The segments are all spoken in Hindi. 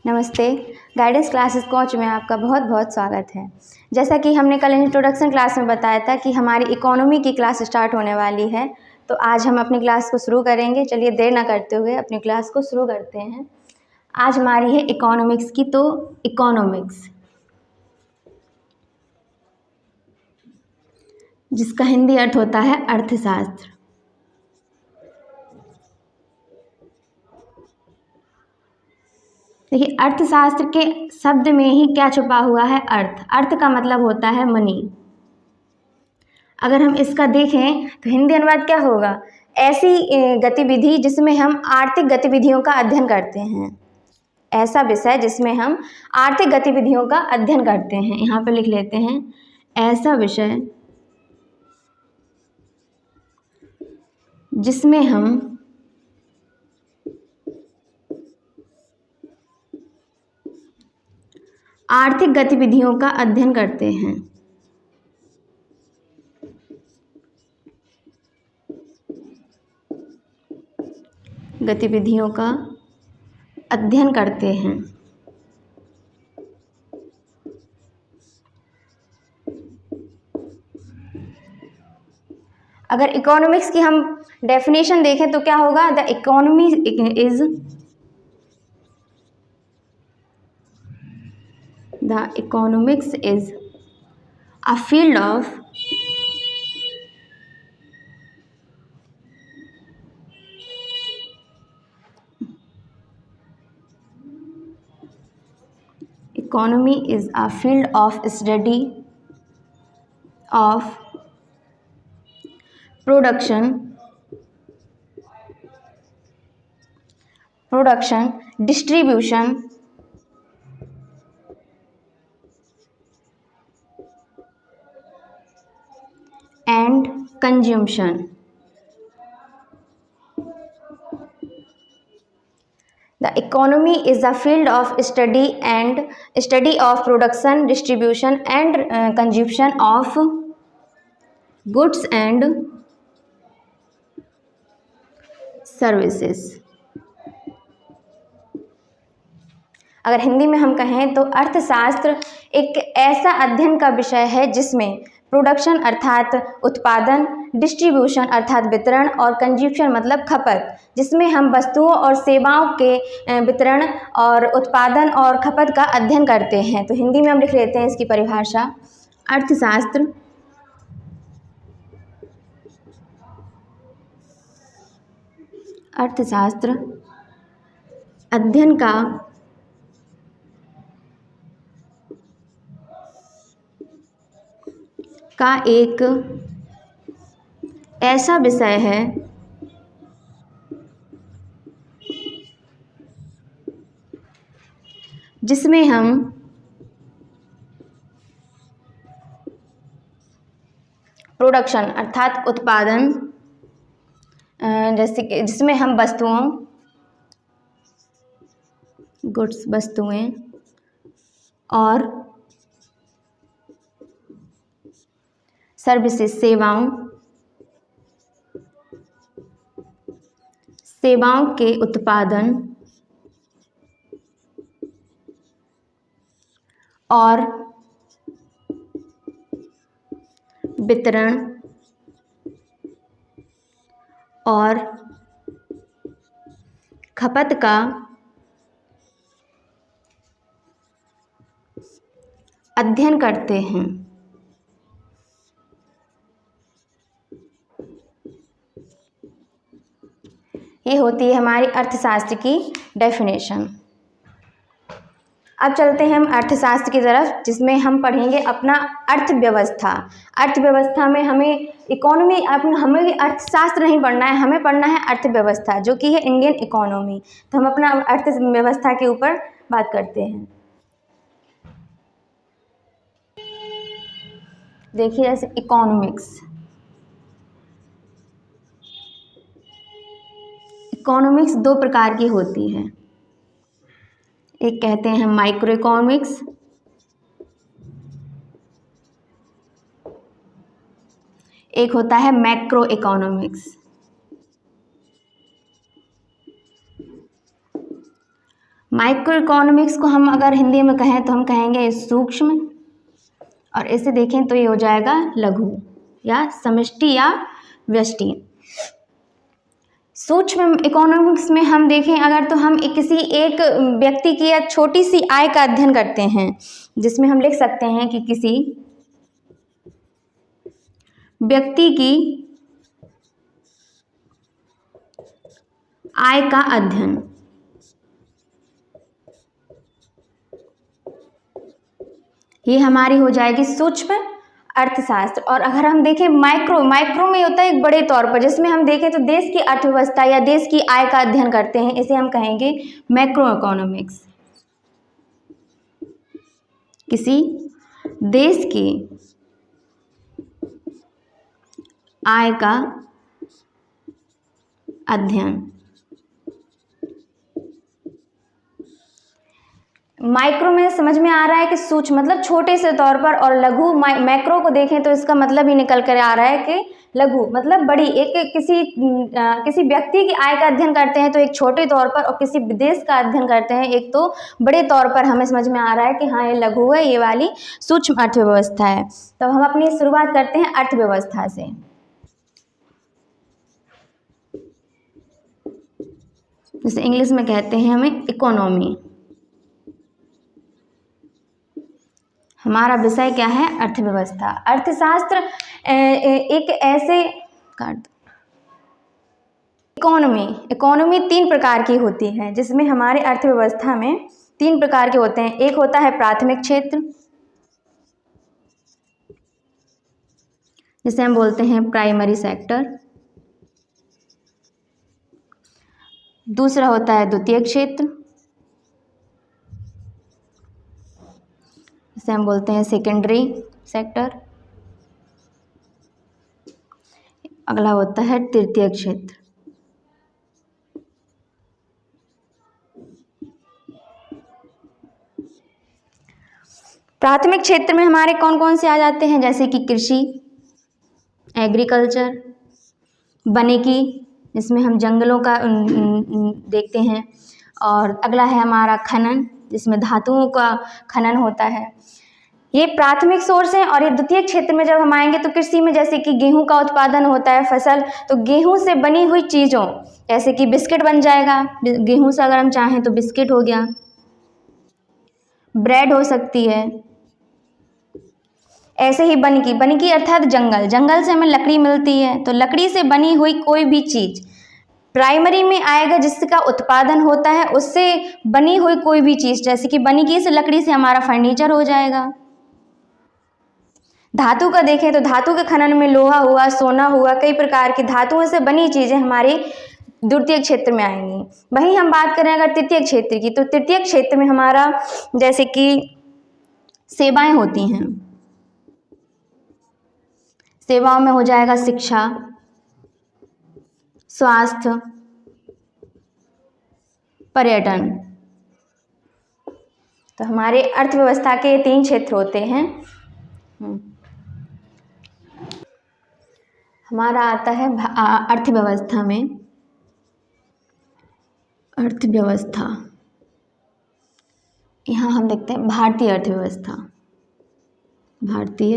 नमस्ते। गाइडेंस क्लासेस कोच में आपका बहुत बहुत स्वागत है। जैसा कि हमने कल इंट्रोडक्शन क्लास में बताया था कि हमारी इकोनॉमी की क्लास स्टार्ट होने वाली है, तो आज हम अपनी क्लास को शुरू करेंगे। चलिए देर ना करते हुए अपनी क्लास को शुरू करते हैं। आज हमारी है इकोनॉमिक्स की, तो इकोनॉमिक्स जिसका हिंदी अर्थ होता है अर्थशास्त्र। देखिए, अर्थशास्त्र के शब्द में ही क्या छुपा हुआ है? अर्थ। अर्थ का मतलब होता है मनी। अगर हम इसका देखें तो हिंदी अनुवाद क्या होगा? ऐसी गतिविधि जिसमें हम आर्थिक गतिविधियों का अध्ययन करते हैं। ऐसा विषय जिसमें हम आर्थिक गतिविधियों का अध्ययन करते हैं। यहाँ पे लिख लेते हैं, ऐसा विषय जिसमें हम आर्थिक गतिविधियों का अध्ययन करते हैं। गतिविधियों का अध्ययन करते हैं। अगर इकोनॉमिक्स की हम डेफिनेशन देखें तो क्या होगा? The economy economics is a field of economy is a field of study of production, distribution and consumption. The economy is a field of study of production, distribution and consumption of goods and services. अगर हिंदी में हम कहें तो अर्थशास्त्र एक ऐसा अध्ययन का विषय है जिसमें प्रोडक्शन अर्थात उत्पादन, डिस्ट्रीब्यूशन अर्थात वितरण और कंज्यूमशन मतलब खपत, जिसमें हम वस्तुओं और सेवाओं के वितरण और उत्पादन और खपत का अध्ययन करते हैं। तो हिंदी में हम लिख लेते हैं इसकी परिभाषा, अर्थशास्त्र अध्ययन का एक ऐसा विषय है जिसमें हम प्रोडक्शन अर्थात उत्पादन, जैसे कि जिसमें हम वस्तुओं, गुड्स वस्तुएं और सर्विसेज सेवाओं के उत्पादन और वितरण और खपत का अध्ययन करते हैं। ये होती है हमारी अर्थशास्त्र की डेफिनेशन। अब चलते हैं हम अर्थशास्त्र की तरफ, जिसमें हम पढ़ेंगे अपना अर्थव्यवस्था। अर्थव्यवस्था में हमें हमें अर्थशास्त्र नहीं पढ़ना है, हमें पढ़ना है अर्थव्यवस्था, जो कि है इंडियन इकोनॉमी। तो हम अपना अर्थव्यवस्था के ऊपर बात करते हैं। देखिए, जैसे इकोनॉमिक्स दो प्रकार की होती है। एक कहते हैं माइक्रो इकोनॉमिक्स, एक होता है मैक्रो इकोनॉमिक्स। माइक्रो इकोनॉमिक्स को हम अगर हिंदी में कहें तो हम कहेंगे सूक्ष्म, और इसे देखें तो ये हो जाएगा लघु या समष्टि या व्यष्टि। सूक्ष्म इकोनॉमिक्स में हम देखें अगर तो हम किसी एक व्यक्ति की या छोटी सी आय का अध्ययन करते हैं, जिसमें हम लिख सकते हैं कि किसी व्यक्ति की आय का अध्ययन। ये हमारी हो जाएगी सूक्ष्म अर्थशास्त्र। और अगर हम देखें माइक्रो में होता है एक बड़े तौर पर, जिसमें हम देखें तो देश की अर्थव्यवस्था या देश की आय का अध्ययन करते हैं, इसे हम कहेंगे मैक्रो इकोनॉमिक्स। किसी देश की आय का अध्ययन। माइक्रो में समझ में आ रहा है कि सूक्ष्म मतलब छोटे से तौर पर, और लघु मैक्रो को देखें तो इसका मतलब ही निकल कर आ रहा है कि लघु मतलब बड़ी। एक किसी व्यक्ति की आय का अध्ययन करते हैं तो एक छोटे तौर पर, और किसी देश का अध्ययन करते हैं एक तो बड़े तौर पर। हमें समझ में आ रहा है कि हाँ ये लघु है, ये वाली सूक्ष्म अर्थव्यवस्था है। तो हम अपनी शुरुआत करते हैं अर्थव्यवस्था से। जैसे इंग्लिश में कहते हैं हमें इकोनॉमी। हमारा विषय क्या है? अर्थव्यवस्था। अर्थशास्त्र एक ऐसे इकोनॉमी 3 प्रकार की होती है, जिसमें हमारे अर्थव्यवस्था में 3 प्रकार के होते हैं। एक होता है प्राथमिक क्षेत्र, जिसे हम बोलते हैं प्राइमरी सेक्टर। दूसरा होता है द्वितीयक क्षेत्र, जिसे हम बोलते हैं सेकेंडरी सेक्टर। अगला होता है तृतीयक क्षेत्र। प्राथमिक क्षेत्र में हमारे कौन कौन से आ जाते हैं? जैसे कि कृषि, एग्रीकल्चर, वानिकी, जिसमें हम जंगलों का देखते हैं। और अगला है हमारा खनन, जिसमें धातुओं का खनन होता है। ये प्राथमिक सोर्स है। और ये द्वितीय क्षेत्र में जब हम आएंगे तो कृषि में जैसे कि गेहूं का उत्पादन होता है, फसल, तो गेहूं से बनी हुई चीज़ों जैसे कि बिस्किट बन जाएगा। गेहूं से अगर हम चाहें तो बिस्किट हो गया, ब्रेड हो सकती है। ऐसे ही वानिकी अर्थात जंगल से हमें लकड़ी मिलती है, तो लकड़ी से बनी हुई कोई भी चीज़ प्राइमरी में आएगा, जिसका उत्पादन होता है उससे बनी हुई कोई भी चीज़। जैसे कि वानिकी से, लकड़ी से हमारा फर्नीचर हो जाएगा। धातु का देखें तो धातु के खनन में लोहा हुआ, सोना हुआ, कई प्रकार की धातुओं से बनी चीज़ें हमारे द्वितीय क्षेत्र में आएंगी। वहीं हम बात करें अगर तृतीय क्षेत्र की, तो तृतीय क्षेत्र में हमारा जैसे कि सेवाएं होती हैं। सेवाओं में हो जाएगा शिक्षा, स्वास्थ्य, पर्यटन। तो हमारे अर्थव्यवस्था के 3 क्षेत्र होते हैं। हमारा आता है अर्थव्यवस्था में, अर्थव्यवस्था यहाँ हम देखते हैं भारतीय अर्थव्यवस्था। भारतीय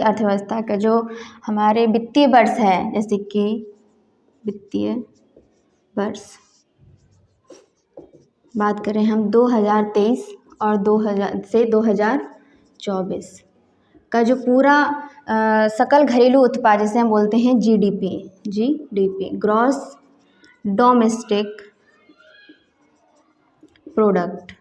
अर्थव्यवस्था का जो हमारे वित्तीय वर्ष है, जैसे कि वित्तीय वर्ष बात करें हम 2023 और 2024 का जो पूरा सकल घरेलू उत्पाद, जिसे हम बोलते हैं जीडीपी, ग्रॉस डोमेस्टिक प्रोडक्ट,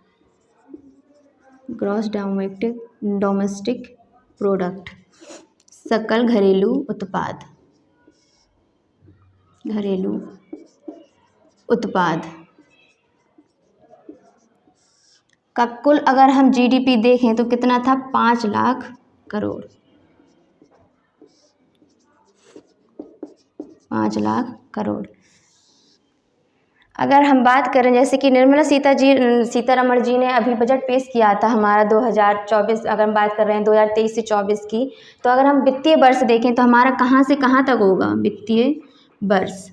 सकल घरेलू उत्पाद का कुल अगर हम जीडीपी देखें तो कितना था? 5 लाख करोड़। 5 लाख करोड़। अगर हम बात करें जैसे कि निर्मला सीतारमण जी ने अभी बजट पेश किया था हमारा 2024, अगर हम बात कर रहे हैं 2023 से 24 की, तो अगर हम वित्तीय वर्ष देखें तो हमारा कहाँ से कहाँ तक होगा वित्तीय वर्ष?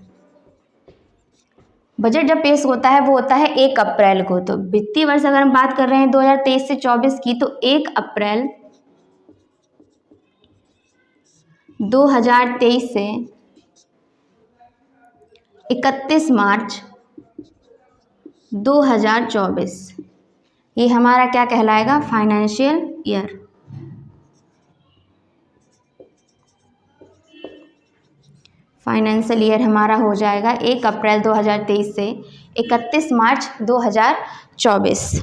बजट जब पेश होता है वो होता है 1 अप्रैल को। तो वित्तीय वर्ष अगर हम बात कर रहे हैं 2023 से 24 की, तो 1 अप्रैल 2023 से 31 मार्च 2024, ये हमारा क्या कहलाएगा? Financial year. फाइनेंशियल ईयर हमारा हो जाएगा 1 अप्रैल 2023 से 31 मार्च 2024।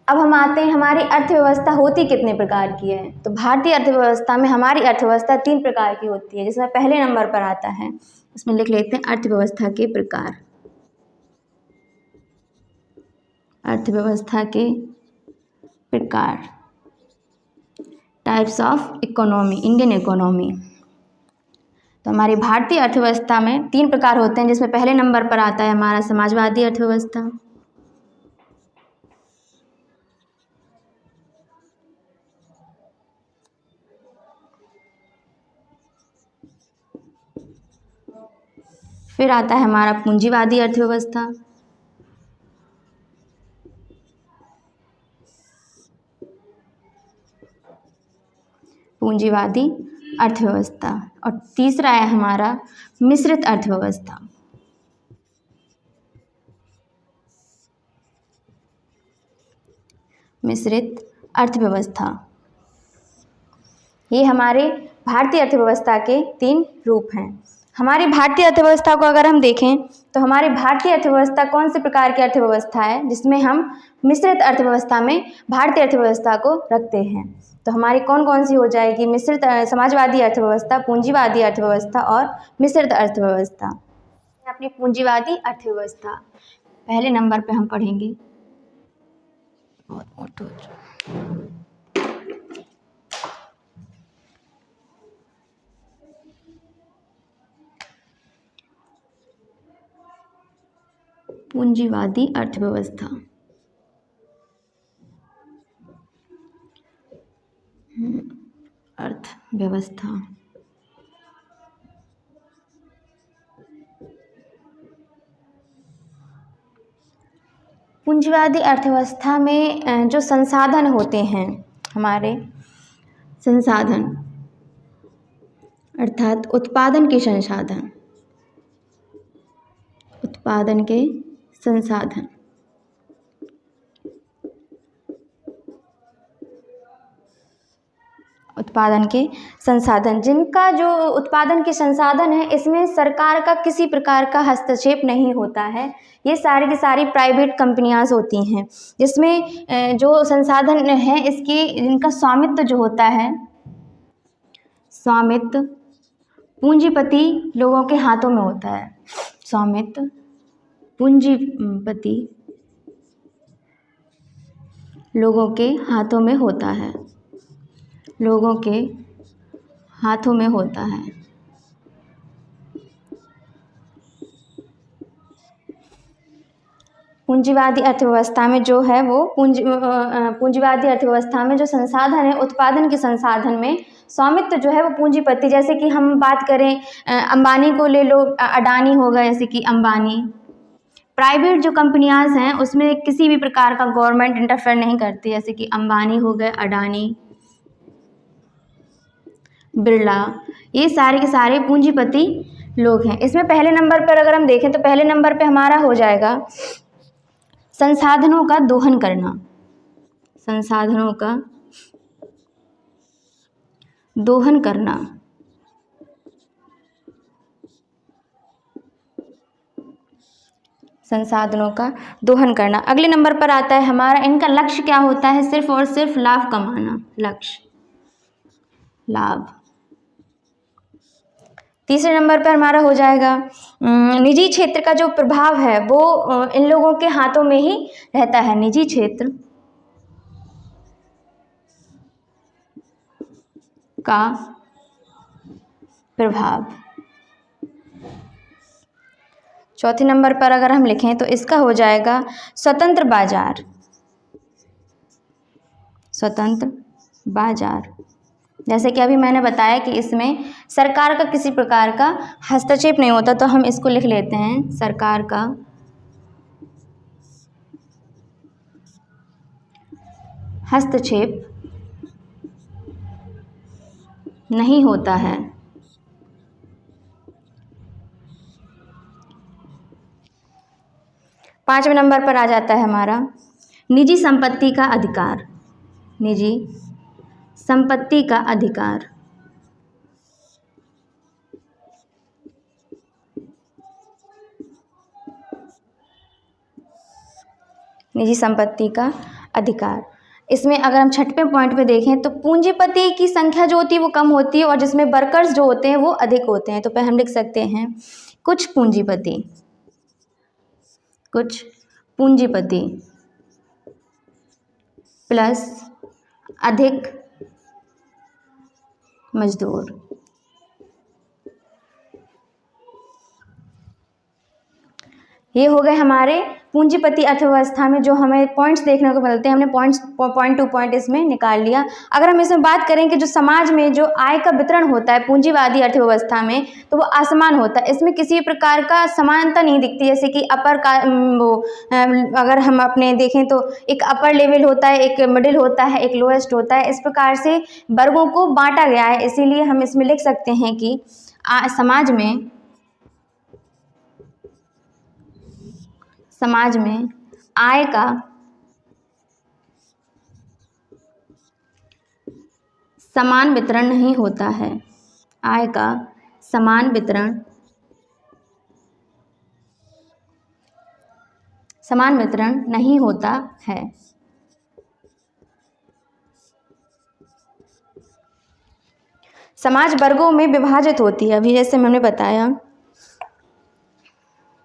अब हम आते हैं, हमारी अर्थव्यवस्था होती कितने प्रकार की है? तो भारतीय अर्थव्यवस्था में हमारी अर्थव्यवस्था 3 प्रकार की होती है, जिसमें पहले नंबर पर आता है, इसमें लिख लेते हैं अर्थव्यवस्था के प्रकार। अर्थव्यवस्था के प्रकार, types of economy, Indian economy. तो हमारी भारतीय अर्थव्यवस्था में 3 प्रकार होते हैं, जिसमें पहले नंबर पर आता है हमारा समाजवादी अर्थव्यवस्था, फिर आता है हमारा पूंजीवादी अर्थव्यवस्था, पूंजीवादी अर्थव्यवस्था, और तीसरा है हमारा मिश्रित अर्थव्यवस्था। मिश्रित अर्थव्यवस्था, ये हमारे भारतीय अर्थव्यवस्था के 3 रूप हैं। हमारी भारतीय अर्थव्यवस्था को अगर हम देखें तो हमारी भारतीय अर्थव्यवस्था कौन से प्रकार की अर्थव्यवस्था है, जिसमें हम मिश्रित अर्थव्यवस्था में भारतीय अर्थव्यवस्था को रखते हैं। तो हमारी कौन कौन सी हो जाएगी? मिश्रित समाजवादी अर्थव्यवस्था, पूंजीवादी अर्थव्यवस्था और मिश्रित अर्थव्यवस्था। अपनी पूंजीवादी अर्थव्यवस्था पहले नंबर पे हम पढ़ेंगे। बहुत मोटो पूंजीवादी अर्थव्यवस्था। अर्थव्यवस्था पूंजीवादी अर्थव्यवस्था में जो संसाधन होते हैं, हमारे संसाधन अर्थात उत्पादन के संसाधन, उत्पादन के संसाधन, उत्पादन के संसाधन, जिनका जो उत्पादन के संसाधन है, इसमें सरकार का किसी प्रकार का हस्तक्षेप नहीं होता है। ये सारी की सारी प्राइवेट कंपनियां होती हैं, जिसमें जो संसाधन है इसकी इनका स्वामित्व जो होता है, स्वामित्व पूंजीपति लोगों के हाथों में होता है। स्वामित्व पूंजीपति लोगों के हाथों में होता है, लोगों के हाथों में होता है। पूंजीवादी अर्थव्यवस्था में जो है वो पूंजीवादी अर्थव्यवस्था में जो संसाधन है, उत्पादन के संसाधन में स्वामित्व जो है वो पूंजीपति, जैसे कि हम बात करें अंबानी को ले लो, अडानी होगा, जैसे कि अंबानी। प्राइवेट जो कंपनियां हैं उसमें किसी भी प्रकार का गवर्नमेंट इंटरफेयर नहीं करती, जैसे कि अंबानी हो गए, अडानी, बिरला, ये सारे के सारे पूंजीपति लोग हैं। इसमें पहले नंबर पर अगर हम देखें तो पहले नंबर पे हमारा हो जाएगा संसाधनों का दोहन करना, संसाधनों का दोहन करना, संसाधनों का दोहन करना। अगले नंबर पर आता है हमारा, इनका लक्ष्य क्या होता है? सिर्फ और सिर्फ लाभ कमाना, लक्ष्य लाभ। तीसरे नंबर पर हमारा हो जाएगा निजी क्षेत्र का जो प्रभाव है वो इन लोगों के हाथों में ही रहता है, निजी क्षेत्र का प्रभाव। चौथे नंबर पर अगर हम लिखें तो इसका हो जाएगा स्वतंत्र बाजार, स्वतंत्र बाजार। जैसे कि अभी मैंने बताया कि इसमें सरकार का किसी प्रकार का हस्तक्षेप नहीं होता, तो हम इसको लिख लेते हैं सरकार का हस्तक्षेप नहीं होता है। पांचवें नंबर पर आ जाता है हमारा निजी संपत्ति का अधिकार। निजी संपत्ति का अधिकार। निजी संपत्ति का अधिकार। इसमें अगर हम छठवें पॉइंट पे देखें तो पूंजीपति की संख्या जो होती है वो कम होती है और जिसमें वर्कर्स जो होते हैं वो अधिक होते हैं। तो पहले हम लिख सकते हैं कुछ पूंजीपति प्लस अधिक मजदूर। ये हो गए हमारे पूंजीपति अर्थव्यवस्था में जो हमें पॉइंट्स देखने को मिलते हैं। हमने पॉइंट टू पॉइंट इसमें निकाल लिया। अगर हम इसमें बात करें कि जो समाज में जो आय का वितरण होता है पूंजीवादी अर्थव्यवस्था में, तो वो असमान होता है। इसमें किसी प्रकार का समानता नहीं दिखती। जैसे कि अपर का अगर हम अपने देखें तो एक अपर लेवल होता है, एक मिडिल होता है, एक लोएस्ट होता है। इस प्रकार से वर्गों को बांटा गया है। इसीलिए हम इसमें लिख सकते हैं कि समाज में आय का समान वितरण नहीं होता है। आय का समान वितरण नहीं होता है। समाज वर्गों में विभाजित होती है। अभी जैसे मैंने बताया,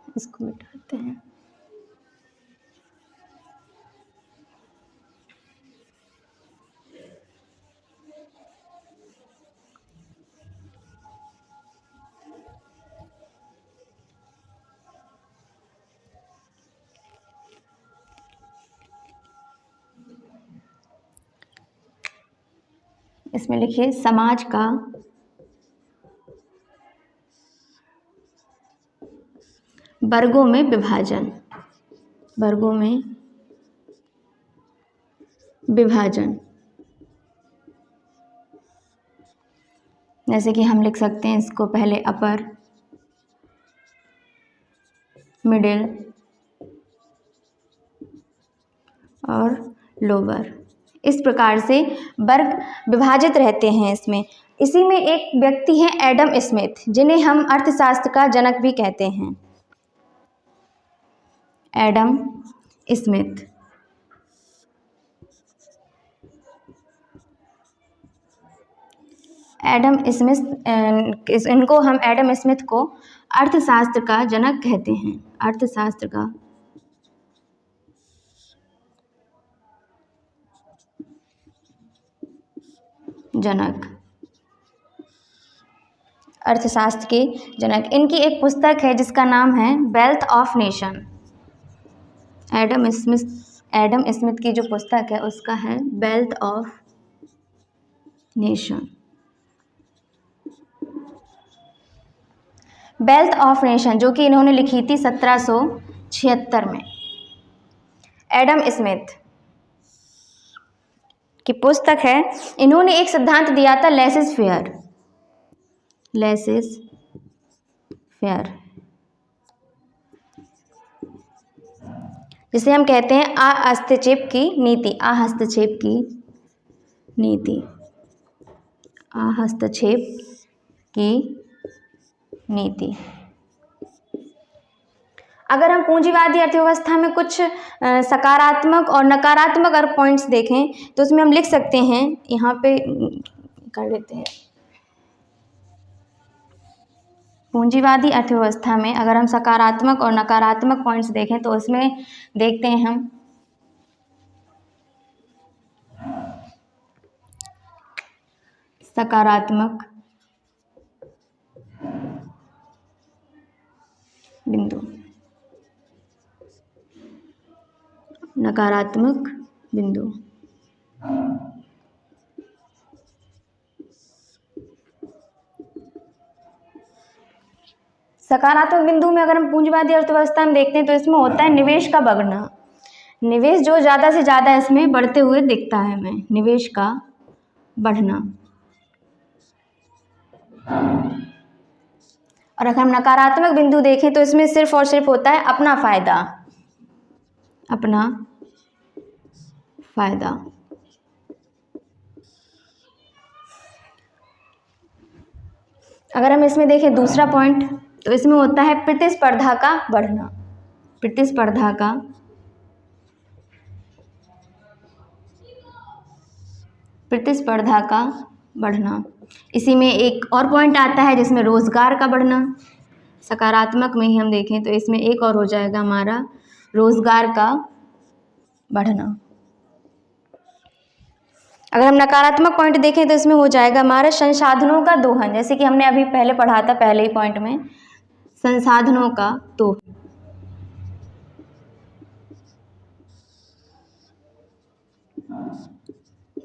इसको मिटाते हैं। इसमें लिखिए समाज का वर्गों में विभाजन। जैसे कि हम लिख सकते हैं इसको पहले अपर, मिडिल और लोअर। इस प्रकार से वर्ग विभाजित रहते हैं इसमें। इसी में एक व्यक्ति हैं एडम स्मिथ, जिन्हें हम अर्थशास्त्र का जनक भी कहते हैं। Adam Smith. इनको हम एडम स्मिथ को अर्थशास्त्र का जनक कहते हैं। अर्थशास्त्र का जनक, अर्थशास्त्र के जनक। इनकी एक पुस्तक है जिसका नाम है wealth of nation. Adam Smith की जो पुस्तक है उसका है wealth of nation. Wealth of nation जो कि इन्होंने लिखी थी 1776 में। एडम स्मिथ की पुस्तक है। इन्होंने एक सिद्धांत दिया था लेसिस फेयर, जिसे हम कहते हैं हस्तक्षेप की नीति। हस्तक्षेप की नीति। अगर हम पूंजीवादी अर्थव्यवस्था में कुछ सकारात्मक और नकारात्मक अगर पॉइंट्स देखें तो उसमें हम लिख सकते हैं, यहाँ पे कर लेते हैं। पूंजीवादी अर्थव्यवस्था में अगर हम सकारात्मक और नकारात्मक पॉइंट्स देखें तो उसमें देखते हैं हम सकारात्मक बिंदु, नकारात्मक बिंदु। सकारात्मक बिंदु में अगर हम पूंजीवादी अर्थव्यवस्था में देखते हैं तो इसमें होता है निवेश का बढ़ना। निवेश जो ज़्यादा से ज़्यादा इसमें बढ़ते हुए दिखता है हमें, निवेश का बढ़ना। और अगर हम नकारात्मक बिंदु देखें तो इसमें सिर्फ और सिर्फ होता है अपना फायदा, अपना फायदा। अगर हम इसमें देखें दूसरा पॉइंट, तो इसमें होता है प्रतिस्पर्धा का बढ़ना, प्रतिस्पर्धा का प्रतिस्पर्धा का बढ़ना। इसी में एक और पॉइंट आता है जिसमें रोजगार का बढ़ना। सकारात्मक में ही हम देखें तो इसमें एक और हो जाएगा हमारा रोजगार का बढ़ना। अगर हम नकारात्मक पॉइंट देखें तो इसमें हो जाएगा हमारे संसाधनों का दोहन, जैसे कि हमने अभी पहले पढ़ा था पहले ही पॉइंट में, संसाधनों का दोहन।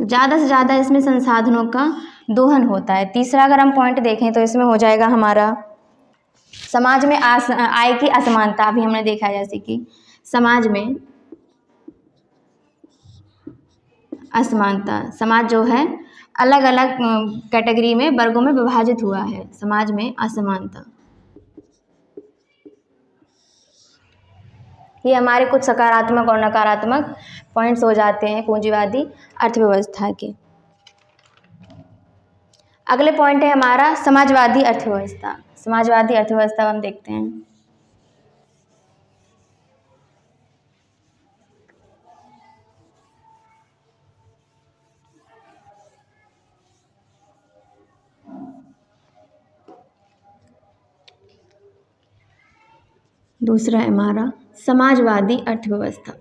ज़्यादा से ज़्यादा इसमें संसाधनों का दोहन होता है। तीसरा अगर हम पॉइंट देखें तो इसमें हो जाएगा हमारा समाज में आय की असमानता। अभी हमने देखा है जैसे कि समाज में असमानता, समाज जो है अलग अलग कैटेगरी में, वर्गों में विभाजित हुआ है, समाज में असमानता। ये हमारे कुछ सकारात्मक और नकारात्मक पॉइंट्स हो जाते हैं पूंजीवादी अर्थव्यवस्था के। अगले पॉइंट है हमारा समाजवादी अर्थव्यवस्था। समाजवादी अर्थव्यवस्था हम देखते हैं। दूसरा है हमारा समाजवादी अर्थव्यवस्था।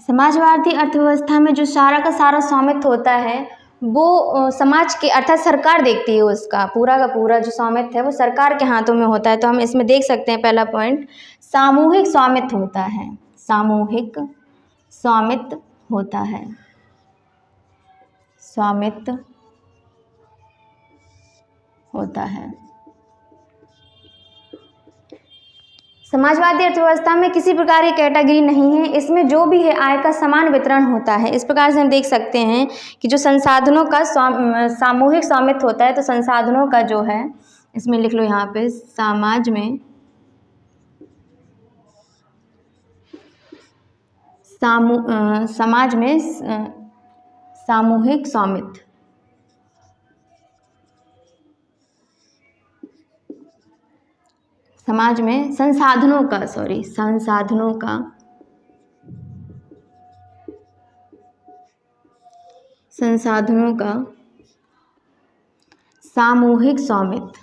समाजवादी अर्थव्यवस्था में जो सारा का सारा स्वामित्व होता है वो समाज के अर्थात सरकार देखती है, उसका पूरा का पूरा जो स्वामित्व है वो सरकार के हाथों में होता है। तो हम इसमें देख सकते हैं पहला पॉइंट सामूहिक स्वामित्व होता है, सामूहिक स्वामित्व होता है, स्वामित्व होता है। समाजवादी अर्थव्यवस्था में किसी प्रकार की कैटेगरी नहीं है, इसमें जो भी है आय का समान वितरण होता है। इस प्रकार से हम देख सकते हैं कि जो संसाधनों का सामूहिक स्वामित्व होता है, तो संसाधनों का जो है इसमें लिख लो यहाँ पे समाज में समाज में सामूहिक स्वामित्व, समाज में संसाधनों का संसाधनों का सामूहिक स्वामित्व,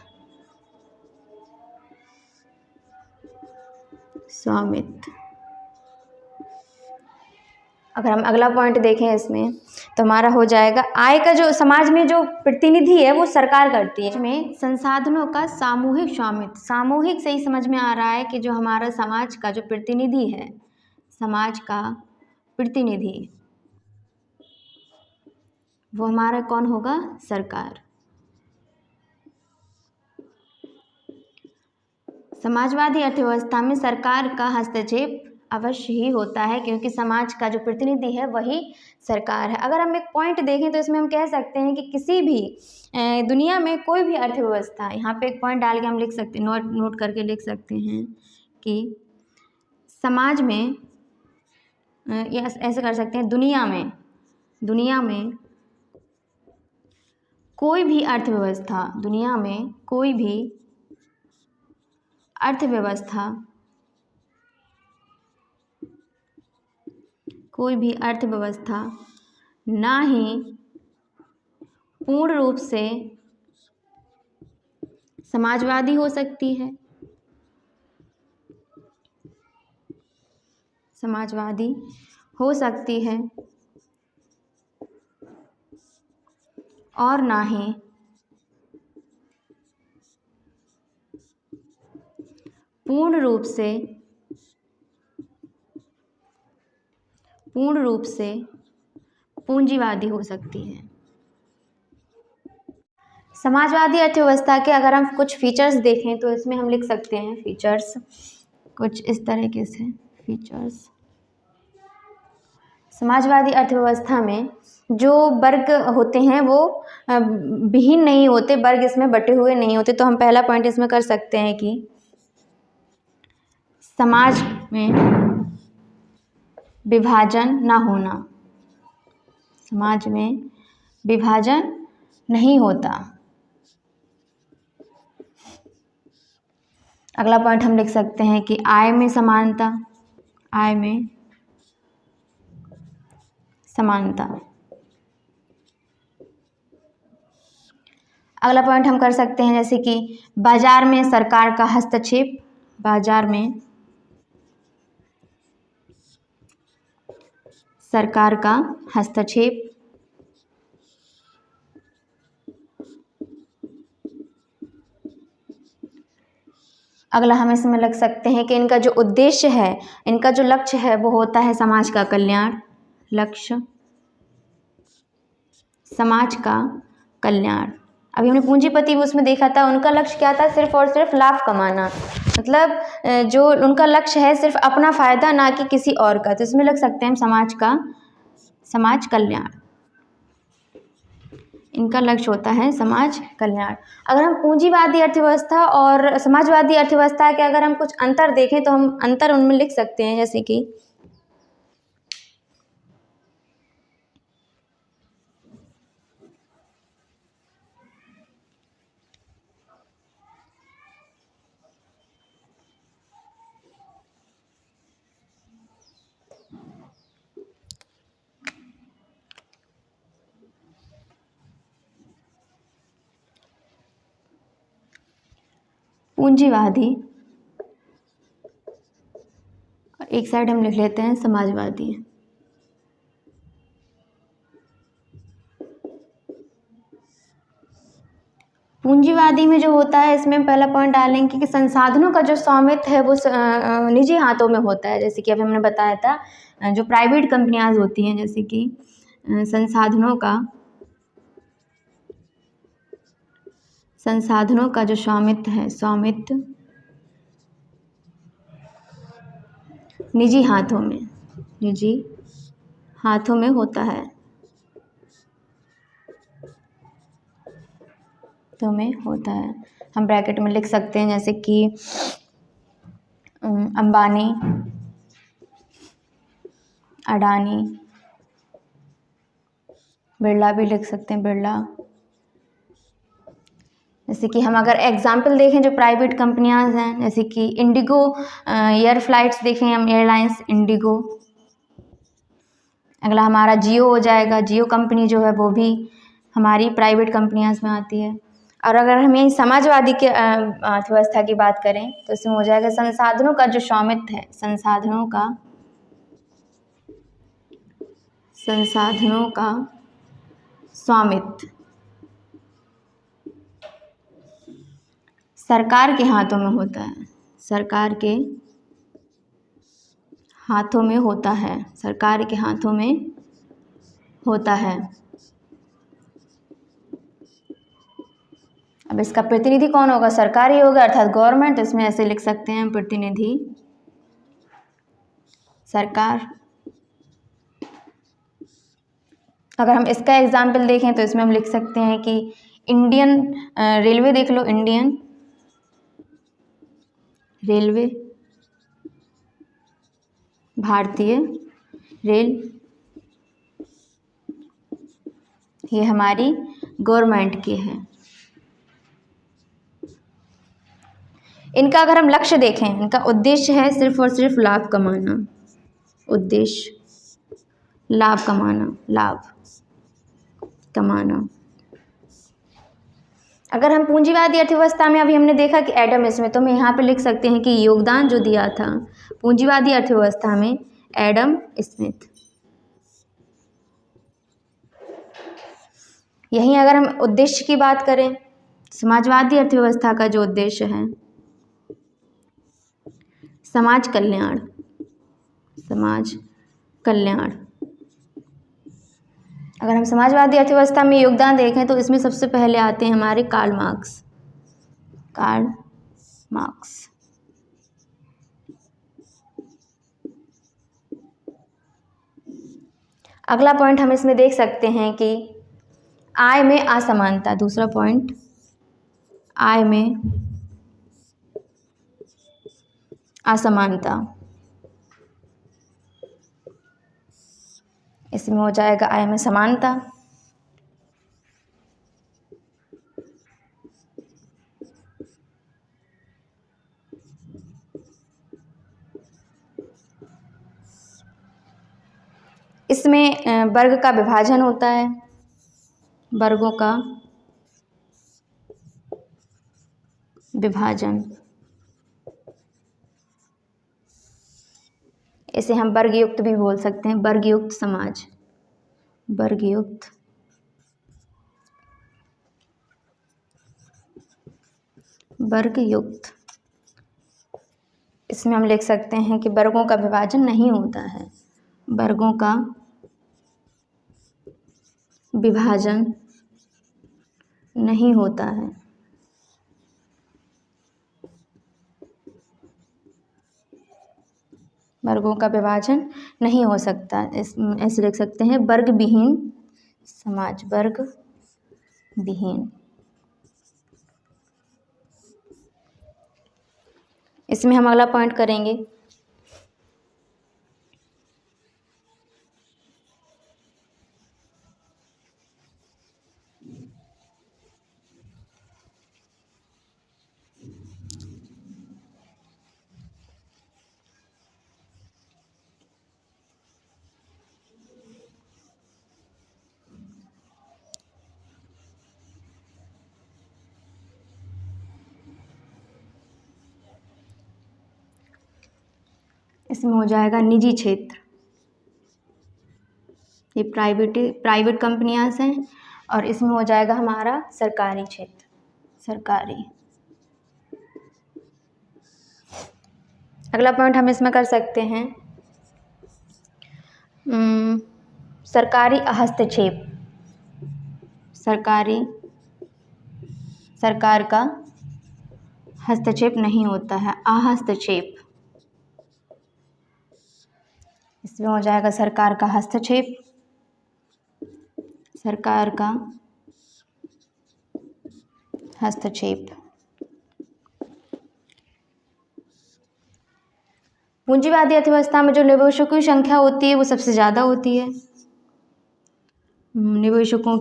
अगर हम अगला पॉइंट देखें इसमें तो हमारा हो जाएगा आय का जो समाज में जो प्रतिनिधि है वो सरकार करती है। इसमें संसाधनों का सामूहिक स्वामित्व, सामूहिक से ही समझ में आ रहा है कि जो हमारा समाज का जो प्रतिनिधि है, समाज का प्रतिनिधि वो हमारा कौन होगा? सरकार। समाजवादी अर्थव्यवस्था में सरकार का हस्तक्षेप अवश्य ही होता है, क्योंकि समाज का जो प्रतिनिधि है वही सरकार है। अगर हम एक पॉइंट देखें तो इसमें हम कह सकते हैं कि किसी भी दुनिया में कोई भी अर्थव्यवस्था, यहाँ पे एक पॉइंट डाल के हम लिख सकते हैं, नोट करके लिख सकते हैं कि समाज में या ऐसे कर सकते हैं दुनिया में कोई भी अर्थव्यवस्था, दुनिया में कोई भी अर्थव्यवस्था ना ही पूर्ण रूप से समाजवादी हो सकती है, समाजवादी हो सकती है, और ना ही पूर्ण पूर्ण रूप से पूंजीवादी हो सकती है। समाजवादी अर्थव्यवस्था के अगर हम कुछ फीचर्स देखें तो इसमें हम लिख सकते हैं फीचर्स कुछ इस तरीके से। फीचर्स समाजवादी अर्थव्यवस्था में जो वर्ग होते हैं वो विहीन नहीं होते, वर्ग इसमें बटे हुए नहीं होते। तो हम पहला पॉइंट इसमें कर सकते हैं कि समाज में विभाजन ना होना, समाज में विभाजन नहीं होता। अगला पॉइंट हम लिख सकते हैं कि आय में समानता, आय में समानता। अगला पॉइंट हम कर सकते हैं जैसे कि बाजार में सरकार का हस्तक्षेप, बाजार में सरकार का हस्तक्षेप। अगला हम इसमें लग सकते हैं कि इनका जो उद्देश्य है, इनका जो लक्ष्य है वो होता है समाज का कल्याण, लक्ष्य समाज का कल्याण। अभी हमने पूंजीपति उसमें देखा था, उनका लक्ष्य क्या था, सिर्फ और सिर्फ लाभ कमाना, मतलब जो उनका लक्ष्य है सिर्फ अपना फायदा, ना कि किसी और का। तो इसमें लग सकते हैं समाज कल्याण, इनका लक्ष्य होता है समाज कल्याण। अगर हम पूंजीवादी अर्थव्यवस्था और समाजवादी अर्थव्यवस्था के अगर हम कुछ अंतर देखें तो हम अंतर उनमें लिख सकते हैं जैसे कि पूंजीवादी और एक साइड हम लिख लेते हैं समाजवादी। पूंजीवादी में जो होता है इसमें पहला पॉइंट डालेंगे कि संसाधनों का जो स्वामित्व है वो निजी हाथों में होता है। जैसे कि अभी हमने बताया था जो प्राइवेट कंपनियां होती हैं, जैसे कि संसाधनों का जो स्वामित्व है, स्वामित्व निजी हाथों में होता है, तो में होता है। हम ब्रैकेट में लिख सकते हैं जैसे कि अंबानी, अडानी, बिरला भी लिख सकते हैं, बिरला। जैसे कि हम अगर एग्जाम्पल देखें जो प्राइवेट कंपनियां हैं, जैसे कि इंडिगो एयर फ्लाइट्स देखें हम, एयरलाइंस इंडिगो। अगला हमारा जियो हो जाएगा, जियो कंपनी जो है वो भी हमारी प्राइवेट कंपनियां में आती है। और अगर हम यही समाजवादी के अर्थव्यवस्था की बात करें तो इसमें हो जाएगा संसाधनों का जो स्वामित्व है, संसाधनों का स्वामित्व सरकार के हाथों में होता है, सरकार के हाथों में होता है, सरकार के हाथों में होता है। अब इसका प्रतिनिधि कौन होगा, सरकार ही होगा, अर्थात गवर्नमेंट। इसमें ऐसे लिख सकते हैं प्रतिनिधि सरकार। अगर हम इसका एग्जाम्पल देखें तो इसमें हम लिख सकते हैं कि इंडियन रेलवे देख लो, इंडियन रेलवे, भारतीय रेल, ये हमारी गवर्नमेंट की है। इनका अगर हम लक्ष्य देखें, इनका उद्देश्य है सिर्फ और सिर्फ लाभ कमाना, उद्देश्य लाभ कमाना। अगर हम पूंजीवादी अर्थव्यवस्था में अभी हमने देखा कि एडम स्मिथ, तो हम यहाँ पे लिख सकते हैं कि योगदान जो दिया था पूंजीवादी अर्थव्यवस्था में एडम स्मिथ। यहीं अगर हम उद्देश्य की बात करें, समाजवादी अर्थव्यवस्था का जो उद्देश्य है समाज कल्याण, अगर हम समाजवादी अर्थव्यवस्था में योगदान देखें तो इसमें सबसे पहले आते हैं हमारे कार्ल मार्क्स। Karl Marx. अगला पॉइंट हम इसमें देख सकते हैं कि आय में असमानता। दूसरा पॉइंट, आय में असमानता। इसमें हो जाएगा आय में समानता। इसमें वर्ग का विभाजन होता है, वर्गों का विभाजन। इसे हम वर्गयुक्त भी बोल सकते हैं, वर्गयुक्त समाज, वर्गयुक्त वर्गयुक्त। इसमें हम लिख सकते हैं कि वर्गों का विभाजन नहीं होता है, वर्गों का विभाजन नहीं होता है। वर्गों का विभाजन नहीं हो सकता, ऐसे लिख सकते हैं वर्ग विहीन समाज, वर्ग विहीन। इसमें हम अगला पॉइंट करेंगे इसमें हो जाएगा निजी क्षेत्र। ये प्राइवेट कंपनियां हैं, और इसमें हो जाएगा हमारा सरकारी क्षेत्र, सरकारी। अगला पॉइंट हम इसमें कर सकते हैं सरकारी हस्तक्षेप। सरकार का हस्तक्षेप नहीं होता है, अहस्तक्षेप। इसमें हो जाएगा सरकार का हस्तक्षेप, सरकार का हस्तक्षेप। पूंजीवादी अर्थव्यवस्था में जो निवेशकों की संख्या होती है वो सबसे ज़्यादा होती है। निवेशकों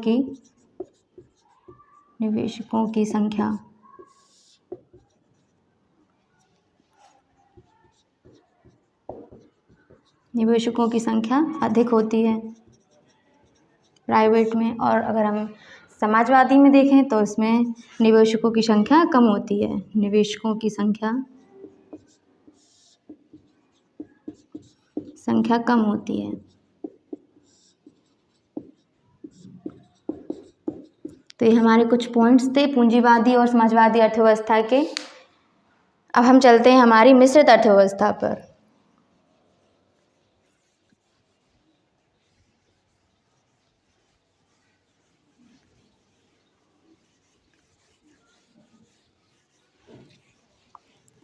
की संख्या अधिक होती है प्राइवेट में, और अगर हम समाजवादी में देखें तो इसमें निवेशकों की संख्या कम होती है, निवेशकों की संख्या कम होती है। तो ये हमारे कुछ पॉइंट्स थे पूंजीवादी और समाजवादी अर्थव्यवस्था के। अब हम चलते हैं हमारी मिश्रित अर्थव्यवस्था पर।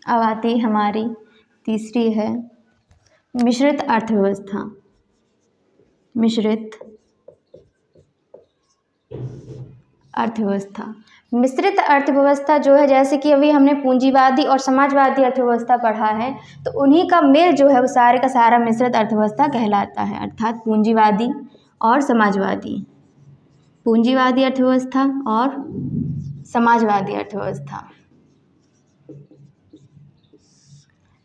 अब आती हमारी तीसरी है मिश्रित अर्थव्यवस्था। मिश्रित मिश्रित अर्थव्यवस्था जो है, जैसे कि अभी हमने पूंजीवादी और समाजवादी अर्थव्यवस्था पढ़ा है, तो उन्हीं का मेल जो है वो सारे का सारा मिश्रित अर्थव्यवस्था कहलाता है। अर्थात पूंजीवादी और समाजवादी, पूंजीवादी अर्थव्यवस्था और समाजवादी अर्थव्यवस्था,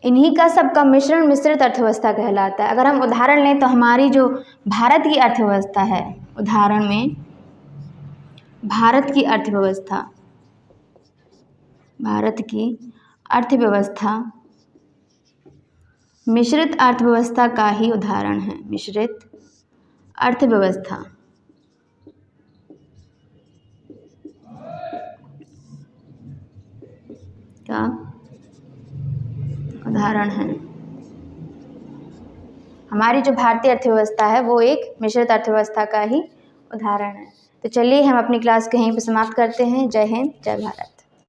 इन्हीं का सबका मिश्रण मिश्रित अर्थव्यवस्था कहलाता है। अगर हम उदाहरण लें तो हमारी जो भारत की अर्थव्यवस्था है, उदाहरण में भारत की अर्थव्यवस्था मिश्रित अर्थव्यवस्था का ही उदाहरण है। मिश्रित अर्थव्यवस्था का उदाहरण है। हमारी जो भारतीय अर्थव्यवस्था है वो एक मिश्रित अर्थव्यवस्था का ही उदाहरण है। तो चलिए हम अपनी क्लास को यहीं पर समाप्त करते हैं। जय हिंद, जय भारत।